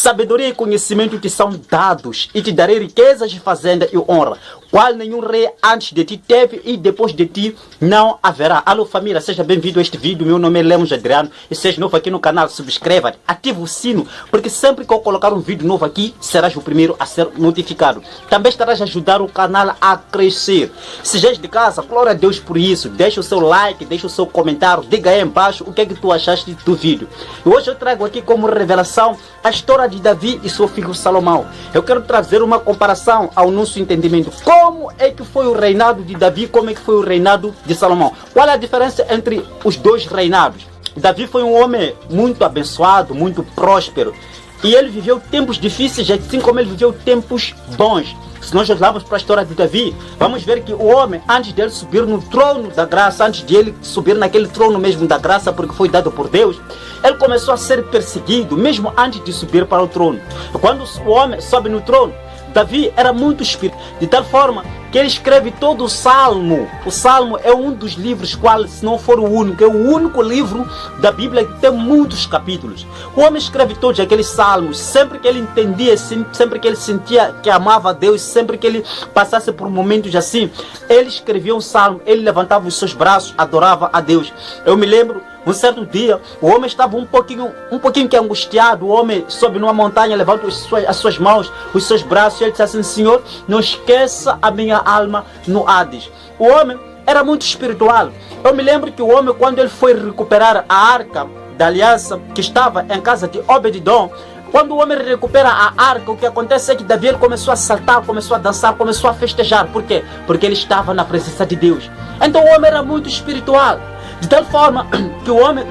sabedoria e conhecimento te são dados, e te darei riquezas de fazenda e honra, qual nenhum rei antes de ti teve e depois de ti não haverá. Alô família, seja bem-vindo a este vídeo. Meu nome é Lemos Adriano e seja novo aqui no canal, subscreva, ative o sino, porque sempre que eu colocar um vídeo novo aqui, serás o primeiro a ser notificado. Também estarás a ajudar o canal a crescer. Se já és de casa, glória a Deus por isso. Deixa o seu like, deixa o seu comentário, diga aí embaixo o que é que tu achaste do vídeo. E hoje eu trago aqui como revelação a história de Davi e seu filho Salomão. Eu quero trazer uma comparação ao nosso entendimento. Como é que foi o reinado de Davi, como é que foi o reinado de Salomão? Qual é a diferença entre os dois reinados? Davi foi um homem muito abençoado, muito próspero. E ele viveu tempos difíceis, assim como ele viveu tempos bons. Se nós olharmos para a história de Davi, vamos ver que o homem, antes dele subir no trono da graça, antes de ele subir naquele trono mesmo da graça, porque foi dado por Deus, ele começou a ser perseguido, mesmo antes de subir para o trono. Quando o homem sobe no trono, Davi era muito espírito, de tal forma que ele escreve todo o Salmo. O Salmo é um dos livros, qual, se não for o único, é o único livro da Bíblia que tem muitos capítulos. O homem escreve todos aqueles salmos, sempre que ele entendia, sempre que ele sentia que amava a Deus, sempre que ele passasse por momentos assim, ele escrevia um salmo, ele levantava os seus braços, adorava a Deus. Eu me lembro, um certo dia, o homem estava um pouquinho que angustiado. O homem sobe numa montanha, levanta as suas mãos, os seus braços, e ele disse assim: Senhor, não esqueça a minha alma no Hades. O homem era muito espiritual. Eu me lembro que o homem, quando ele foi recuperar a arca da aliança, que estava em casa de Obed-edom, quando o homem recupera a arca, o que acontece é que Davi ele começou a saltar, começou a dançar, começou a festejar. Por quê? Porque ele estava na presença de Deus. Então o homem era muito espiritual. De tal forma que o homem,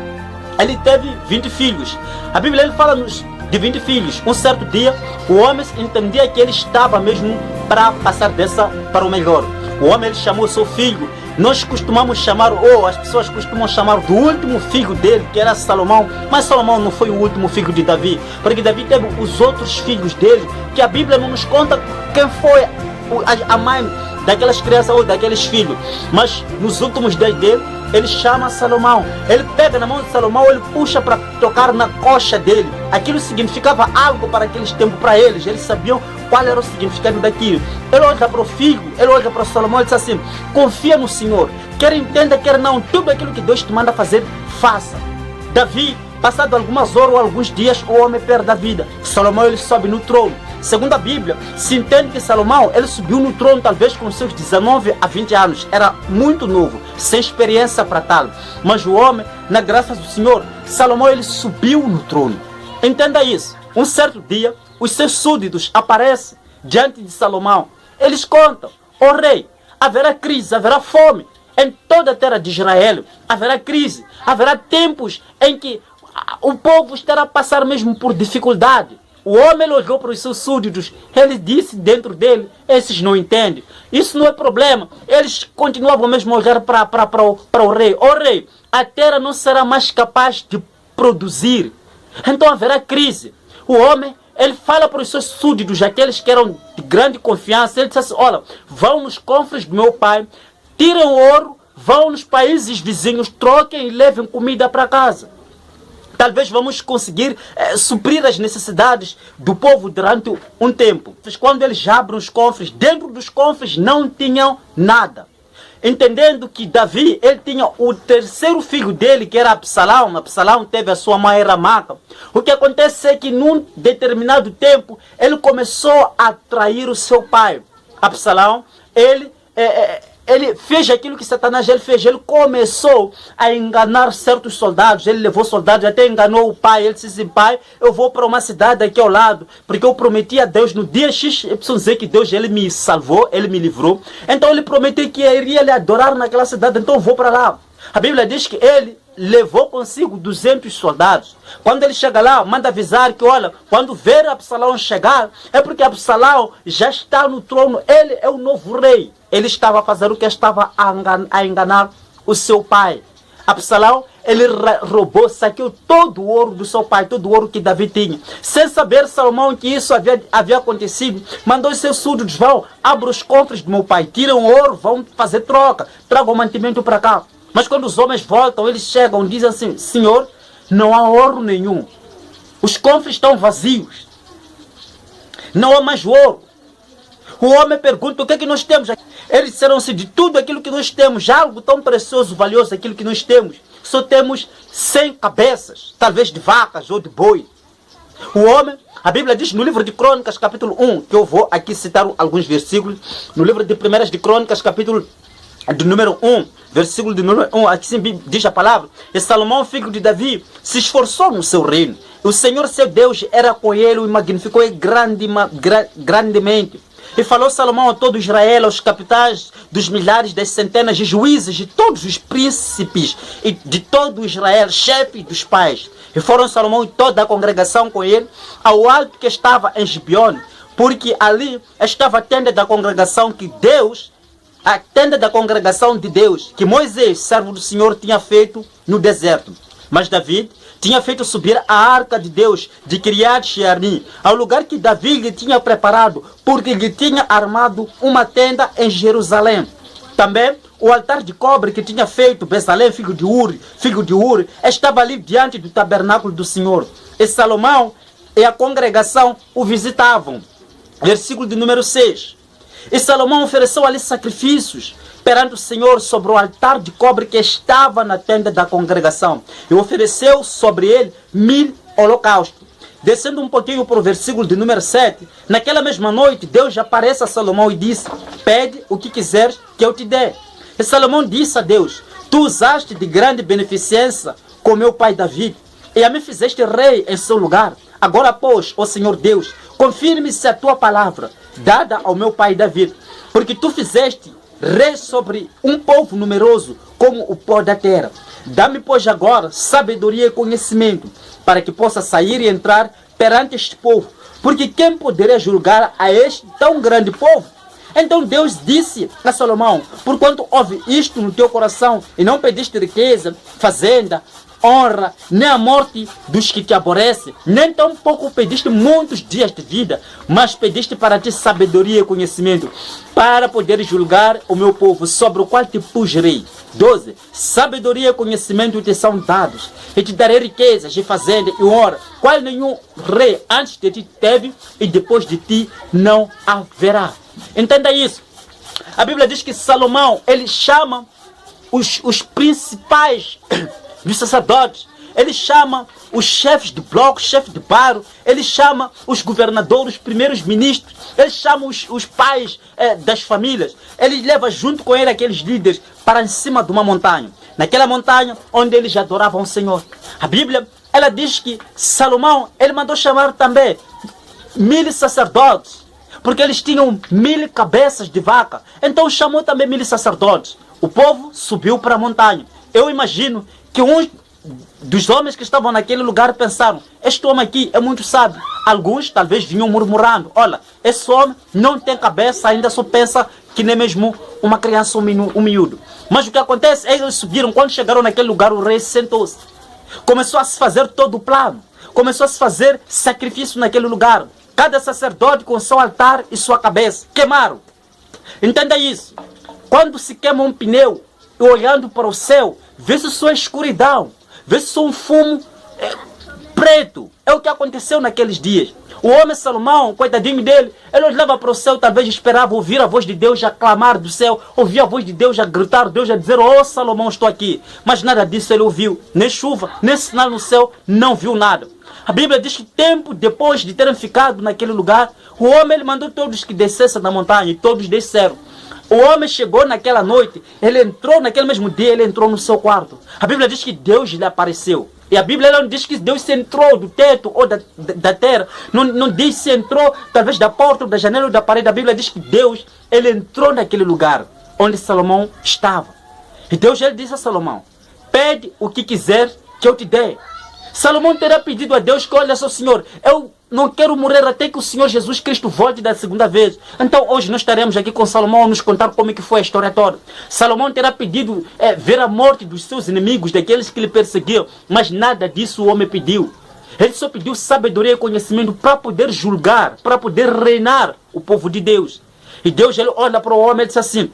ele teve 20 filhos. A Bíblia ele fala-nos de 20 filhos. Um certo dia, o homem entendia que ele estava mesmo para passar dessa para o melhor. O homem ele chamou seu filho. Nós costumamos chamar, ou as pessoas costumam chamar do último filho dele, que era Salomão. Mas Salomão não foi o último filho de Davi, porque Davi teve os outros filhos dele, que a Bíblia não nos conta quem foi a mãe daquelas crianças ou daqueles filhos. Mas nos últimos dias dele, ele chama Salomão. Ele pega na mão de Salomão, ele puxa para tocar na coxa dele. Aquilo significava algo para aqueles tempos, para eles. Eles sabiam qual era o significado daquilo. Ele olha para o filho, ele olha para Salomão e diz assim: confia no Senhor, quer entenda, quer não, tudo aquilo que Deus te manda fazer, faça. Davi, passado algumas horas ou alguns dias, o homem perde a vida. Salomão ele sobe no trono. Segundo a Bíblia, se entende que Salomão ele subiu no trono talvez com seus 19 a 20 anos. Era muito novo, sem experiência para tal. Mas o homem, na graça do Senhor, Salomão ele subiu no trono. Entenda isso. Um certo dia, os seus súditos aparecem diante de Salomão. Eles contam: ó rei, haverá crise, haverá fome. Em toda a terra de Israel haverá crise. Haverá tempos em que o povo estará a passar mesmo por dificuldade. O homem olhou para os seus súditos, ele disse dentro dele: esses não entendem, isso não é problema. Eles continuavam mesmo a olhar para o rei: ó rei, a terra não será mais capaz de produzir, então haverá crise. O homem, ele fala para os seus súditos, aqueles que eram de grande confiança, ele disse assim: olha, vão nos cofres do meu pai, tirem o ouro, vão nos países vizinhos, troquem e levem comida para casa. Talvez vamos conseguir suprir as necessidades do povo durante um tempo. Quando eles abrem os cofres, dentro dos cofres não tinham nada. Entendendo que Davi, ele tinha o terceiro filho dele, que era Absalão. Absalão teve a sua mãe Maca. O que acontece é que num determinado tempo, ele começou a trair o seu pai. Absalão, ele fez aquilo que Satanás ele fez. Ele começou a enganar certos soldados. Ele levou soldados, até enganou o pai. Ele disse assim: pai, eu vou para uma cidade aqui ao lado, porque eu prometi a Deus no dia X, eu preciso dizer que Deus ele me salvou, ele me livrou. Então ele prometeu que iria lhe adorar naquela cidade, então eu vou para lá. A Bíblia diz que ele levou consigo 200 soldados. Quando ele chega lá, manda avisar que, olha, quando ver Absalão chegar, é porque Absalão já está no trono, ele é o novo rei. Ele estava a fazer o que? Estava a enganar o seu pai. Absalão, ele roubou, saqueou todo o ouro do seu pai, todo o ouro que Davi tinha. Sem saber Salomão que isso havia acontecido, mandou os seus súditos: vão, abram os cofres do meu pai, tiram o ouro, vão fazer troca, tragam o mantimento para cá. Mas quando os homens voltam, eles chegam e dizem assim: Senhor, não há ouro nenhum. Os cofres estão vazios. Não há mais ouro. O homem pergunta: o que é que nós temos? Eles disseram-se: de tudo aquilo que nós temos, já algo tão precioso, valioso, aquilo que nós temos, só temos 100 cabeças, talvez de vacas ou de boi. O homem, a Bíblia diz no livro de Crônicas, capítulo 1, que eu vou aqui citar alguns versículos, no livro de 1 de Crônicas, capítulo de número 1, versículo de número 1, aqui sim diz a palavra: e Salomão, filho de Davi, se esforçou no seu reino. O Senhor, seu Deus, era com ele e magnificou grandemente. E falou Salomão a todo Israel, aos capitães dos milhares, das centenas de juízes, de todos os príncipes e de todo Israel, chefes dos pais. E foram Salomão e toda a congregação com ele ao alto que estava em Gibeone, porque ali estava a tenda da congregação a tenda da congregação de Deus, que Moisés, servo do Senhor, tinha feito no deserto. Mas Davi tinha feito subir a arca de Deus de Kiriat-Jearim, ao lugar que Davi lhe tinha preparado, porque lhe tinha armado uma tenda em Jerusalém. Também o altar de cobre que tinha feito Bezalel, filho de Uri, estava ali diante do tabernáculo do Senhor. E Salomão e a congregação o visitavam. Versículo de número 6. E Salomão ofereceu ali sacrifícios perante o Senhor sobre o altar de cobre que estava na tenda da congregação. E ofereceu sobre ele 1000 holocaustos. Descendo um pouquinho para o versículo de número 7, naquela mesma noite Deus aparece a Salomão e disse: pede o que quiseres que eu te dê. E Salomão disse a Deus: tu usaste de grande beneficência com meu pai Davi, e a mim fizeste rei em seu lugar. Agora, pois, ó Senhor Deus, confirme-se a tua palavra, dada ao meu pai Davi, porque tu fizeste rei sobre um povo numeroso como o pó da terra. Dá-me, pois, agora sabedoria e conhecimento, para que possa sair e entrar perante este povo, porque quem poderia julgar a este tão grande povo? Então Deus disse a Salomão: porquanto houve isto no teu coração, e não pediste riqueza, fazenda, honra, nem a morte dos que te aborrecem, nem tampouco pediste muitos dias de vida, mas pediste para ti sabedoria e conhecimento, para poder julgar o meu povo, sobre o qual te pus rei. 12. Sabedoria e conhecimento te são dados, e te darei riquezas e fazenda e honra, qual nenhum rei antes de ti teve, e depois de ti não haverá. Entenda isso. A Bíblia diz que Salomão, ele chama os principais dos sacerdotes, ele chama os chefes de bloco, chefe de bairro, ele chama os governadores, os primeiros ministros, ele chama os pais das famílias, ele leva junto com ele aqueles líderes para em cima de uma montanha, naquela montanha onde eles adoravam o Senhor. A Bíblia, ela diz que Salomão, ele mandou chamar também 1000 sacerdotes, porque eles tinham 1000 cabeças de vaca, então chamou também 1000 sacerdotes. O povo subiu para a montanha. Eu imagino que uns dos homens que estavam naquele lugar pensaram: este homem aqui é muito sábio. Alguns talvez vinham murmurando: olha, esse homem não tem cabeça, ainda só pensa que nem mesmo uma criança, um miúdo. Mas o que acontece é que eles subiram. Quando chegaram naquele lugar, o rei sentou-se. Começou a se fazer todo o plano. Começou a se fazer sacrifício naquele lugar. Cada sacerdote com seu altar e sua cabeça. Queimaram. Entenda isso. Quando se queima um pneu, e olhando para o céu, vê-se só escuridão, vê-se só um fumo preto. É o que aconteceu naqueles dias. O homem Salomão, coitadinho dele, ele olhava para o céu, talvez esperava ouvir a voz de Deus a clamar do céu, ouvir a voz de Deus a gritar, Deus a dizer: oh Salomão, estou aqui. Mas nada disso ele ouviu, nem chuva, nem sinal no céu, não viu nada. A Bíblia diz que tempo depois de terem ficado naquele lugar, o homem ele mandou todos que descessem da montanha, e todos desceram. O homem chegou naquela noite, ele entrou naquele mesmo dia, ele entrou no seu quarto. A Bíblia diz que Deus lhe apareceu. E a Bíblia não diz que Deus se entrou do teto ou da terra. Não diz se entrou talvez da porta, ou da janela ou da parede. A Bíblia diz que Deus, ele entrou naquele lugar onde Salomão estava. E Deus, ele disse a Salomão: pede o que quiser que eu te dê. Salomão terá pedido a Deus que: olha só, Senhor, eu não quero morrer até que o Senhor Jesus Cristo volte da segunda vez. Então hoje nós estaremos aqui com Salomão a nos contar como é que foi a história toda. Salomão terá pedido ver a morte dos seus inimigos, daqueles que lhe perseguiam, mas nada disso o homem pediu. Ele só pediu sabedoria e conhecimento para poder julgar, para poder reinar o povo de Deus. E Deus, ele olha para o homem e diz assim: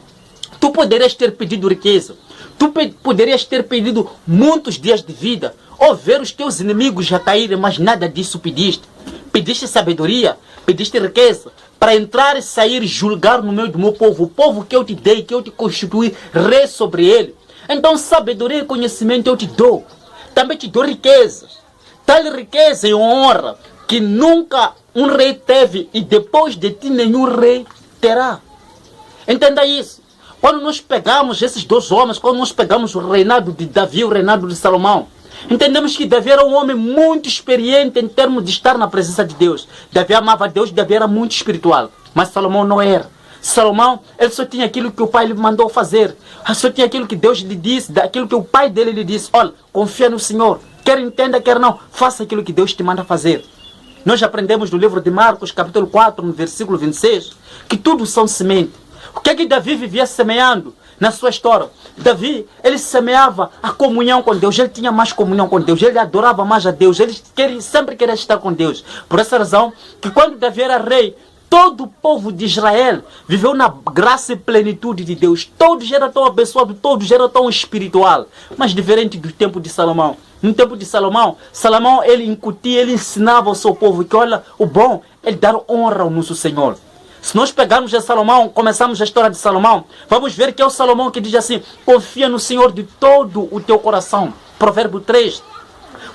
tu poderias ter pedido riqueza, Tu poderias ter pedido muitos dias de vida, ou ver os teus inimigos já caírem, mas nada disso pediste. Pediste sabedoria, pediste riqueza, para entrar e sair e julgar no meio do meu povo, o povo que eu te dei, que eu te constituí rei sobre ele. Então sabedoria e conhecimento eu te dou. Também te dou riqueza. Tal riqueza e honra que nunca um rei teve e depois de ti nenhum rei terá. Entenda isso. Quando nós pegamos esses dois homens, quando nós pegamos o reinado de Davi e o reinado de Salomão, entendemos que Davi era um homem muito experiente em termos de estar na presença de Deus. Davi amava Deus, Davi era muito espiritual. Mas Salomão não era. Salomão, ele só tinha aquilo que o pai lhe mandou fazer. Só tinha aquilo que Deus lhe disse, aquilo que o pai dele lhe disse. Olha, confia no Senhor. Quer entenda, quer não, faça aquilo que Deus te manda fazer. Nós aprendemos no livro de Marcos, capítulo 4, no versículo 26, que tudo são semente. O que é que Davi vivia semeando na sua história? Davi, ele semeava a comunhão com Deus, ele tinha mais comunhão com Deus, ele adorava mais a Deus, ele sempre queria estar com Deus. Por essa razão, que quando Davi era rei, todo o povo de Israel viveu na graça e plenitude de Deus. Todos eram tão abençoados, todos eram tão espiritual. Mas diferente do tempo de Salomão. No tempo de Salomão, Salomão ele incutia, ele ensinava ao seu povo que olha, o bom é dar honra ao nosso Senhor. Se nós pegarmos a Salomão, começamos a história de Salomão, vamos ver que é o Salomão que diz assim, confia no Senhor de todo o teu coração. Provérbio 3.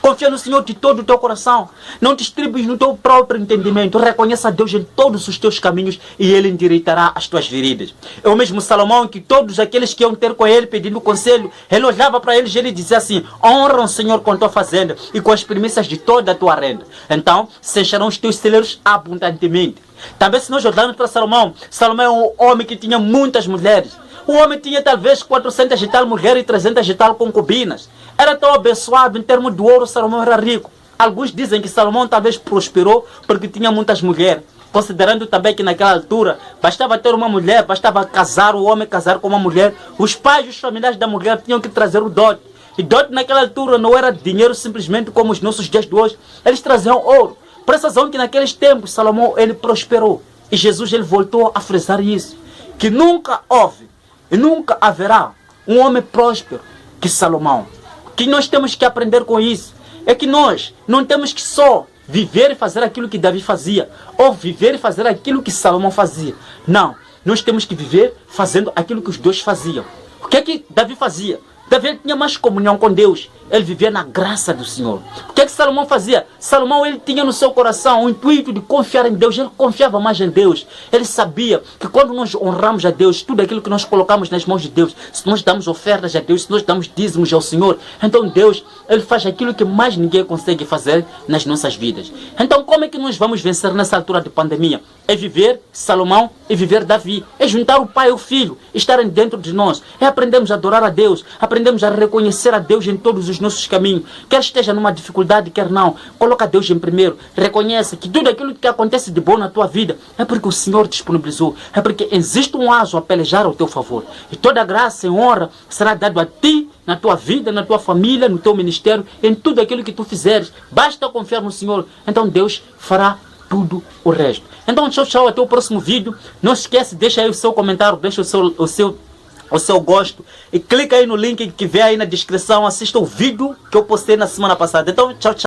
Confia no Senhor de todo o teu coração. Não te estribes no teu próprio entendimento. Reconheça a Deus em todos os teus caminhos e Ele endireitará as tuas veredas. É o mesmo Salomão que todos aqueles que iam ter com ele pedindo conselho, ele olhava para eles e ele dizia assim, honra o Senhor com a tua fazenda e com as primícias de toda a tua renda. Então, se encherão os teus celeiros abundantemente. Também se nós olharmos para Salomão, Salomão é um homem que tinha muitas mulheres. O homem tinha talvez 400 e tal mulheres e 300 e tal concubinas. Era tão abençoado em termos de ouro, Salomão era rico. Alguns dizem que Salomão talvez prosperou porque tinha muitas mulheres. Considerando também que naquela altura bastava ter uma mulher, bastava casar, o homem casar com uma mulher. Os pais e os familiares da mulher tinham que trazer o dote. E dote naquela altura não era dinheiro simplesmente como os nossos dias de hoje. Eles traziam ouro. Por essa razão que naqueles tempos Salomão ele prosperou. E Jesus ele voltou a frisar isso. Que nunca houve e nunca haverá um homem próspero que Salomão. O que nós temos que aprender com isso é que nós não temos que só viver e fazer aquilo que Davi fazia, ou viver e fazer aquilo que Salomão fazia. Não, nós temos que viver fazendo aquilo que os dois faziam. O que é que Davi fazia? Davi tinha mais comunhão com Deus. Ele vivia na graça do Senhor. O que é que Salomão fazia? Salomão ele tinha no seu coração o intuito de confiar em Deus. Ele confiava mais em Deus. Ele sabia que quando nós honramos a Deus, tudo aquilo que nós colocamos nas mãos de Deus, se nós damos ofertas a Deus, se nós damos dízimos ao Senhor, então Deus ele faz aquilo que mais ninguém consegue fazer nas nossas vidas. Então como é que nós vamos vencer nessa altura de pandemia? É viver Salomão e viver Davi. É juntar o pai e o filho, estarem dentro de nós. É aprendermos a adorar a Deus, aprendemos a reconhecer a Deus em todos os nossos caminhos. Quer esteja numa dificuldade, quer não, coloca Deus em primeiro. Reconheça que tudo aquilo que acontece de bom na tua vida é porque o Senhor disponibilizou. É porque existe um anjo a pelejar ao teu favor. E toda graça e honra será dado a ti, na tua vida, na tua família, no teu ministério, em tudo aquilo que tu fizeres. Basta confiar no Senhor. Então Deus fará tudo o resto. Então tchau, tchau, até o próximo vídeo. Não esquece, deixa aí o seu comentário, deixa o seu gosto e clica aí no link que vem aí na descrição, assista o vídeo que eu postei na semana passada. Então tchau, tchau.